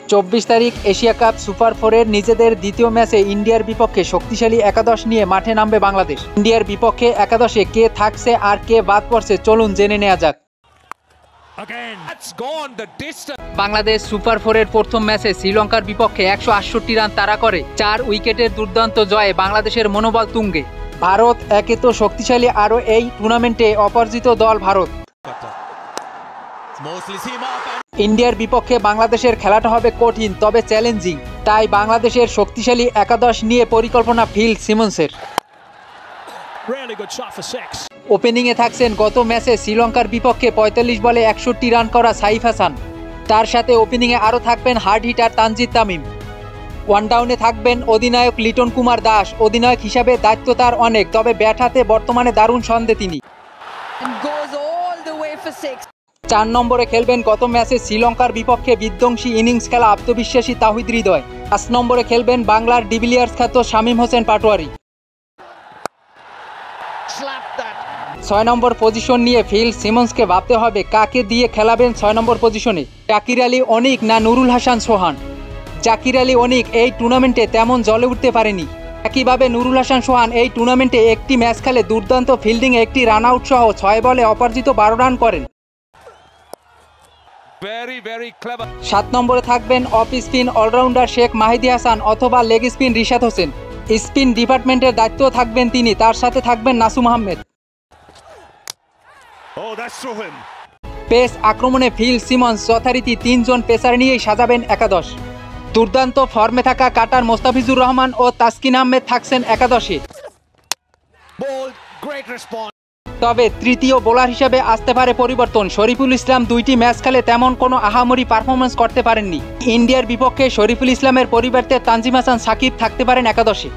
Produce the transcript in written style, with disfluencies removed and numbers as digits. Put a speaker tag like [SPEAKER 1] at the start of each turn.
[SPEAKER 1] 24 তারিখ Asia cup super 4-এর নিজেদের দ্বিতীয় ম্যাচে ইন্ডিয়ার বিপক্ষে শক্তিশালী একাদশ নিয়ে মাঠে নামবে বাংলাদেশ। ইন্ডিয়ার বিপক্ষে একাদশে কে থাকছে আর কে বাদ পড়ছে চলুন জেনে নেওয়া যাক। বাংলাদেশ সুপার 4-এর প্রথম ম্যাচে শ্রীলঙ্কার বিপক্ষে 168 রান তাড়া করে 4 উইকেটের দুর্দান্ত জয়ে বাংলাদেশের মনোবল তুঙ্গে। ভারত একে তো শক্তিশালী, আরও এই টুর্নামেন্টে অপরাজিত দল ভারত। ইন্ডিয়ার বিপক্ষে বাংলাদেশের খেলাটা হবে কঠিন তবে চ্যালেঞ্জিং, তাই বাংলাদেশের শক্তিশালী একাদশ নিয়ে পরিকল্পনা ফিল সিমন্সের। ওপেনিংয়ে থাকছেন গত ম্যাচে শ্রীলঙ্কার বিপক্ষে 45 বলে 61 রান করা সাইফ হাসান। তার সাথে ওপেনিংয়ে আরও থাকবেন hard hitter Tanzid Tamim. One ডাউনে থাকবেন অধিনায়ক লিটন কুমার দাস। অধিনায়ক হিসাবে দায়িত্ব তার অনেক, তবে ব্যাট হাতে বর্তমানে দারুণ ছন্দে তিনি। 4 নম্বরে খেলবেন গত ম্যাচে শ্রীলঙ্কার বিপক্ষে বিধ্বংসী ইনিংস খেলা আত্মবিশ্বাসী তাহিদ হৃদয়। 5 নম্বরে খেলবেন বাংলার ডিভিলিয়ার্স খ্যাত শামীম হোসেন পাটোয়ারি। 6 নম্বর পজিশন নিয়ে ফিল সিমন্সকে ভাবতে হবে কাকে দিয়ে খেলাবেন 6 নম্বর পজিশনে, জাকির আলী অনিক না নুরুল হাসান সোহান। জাকির আলী অনিক এই টুর্নামেন্টে তেমন জ্বলে উঠতে পারেনি। একইভাবে নুরুল হাসান সোহান এই টুর্নামেন্টে একটি ম্যাচ খেলে দুর্দান্ত ফিল্ডিংয়ে একটি রান আউট সহ 6 বলে অপরাজিত 12 রান করেন। 7 নম্বরে থাকবেন off spin allrounder Sheikh Mahedi Hasan অথবা leg spin Rishad Hossain. Spin ডিপার্টমেন্টের দায়িত্ব থাকবেন তিনি, তার সাথে থাকবেন নাসুম আহমেদ। পেস আক্রমণে ফিল সিমন্স যথারীতি 3 জন পেসার নিয়েই সাজাবেন একাদশ। দুর্দান্ত ফর্মে থাকা কাটার মোস্তাফিজুর রহমান ও তাসকিন আহমেদ থাকছেন একাদশে। তবে তৃতীয় বোলার হিসেবে আসতে পারে পরিবর্তন। শরীফুল ইসলাম 2টি ম্যাচ খেলে তেমন কোনো আহামরি পারফরমেন্স করতে পারেননি। ইন্ডিয়ার বিপক্ষে শরীফুল ইসলামের পরিবর্তে তানজিম হাসান সাকিব থাকতে পারেন একাদশে।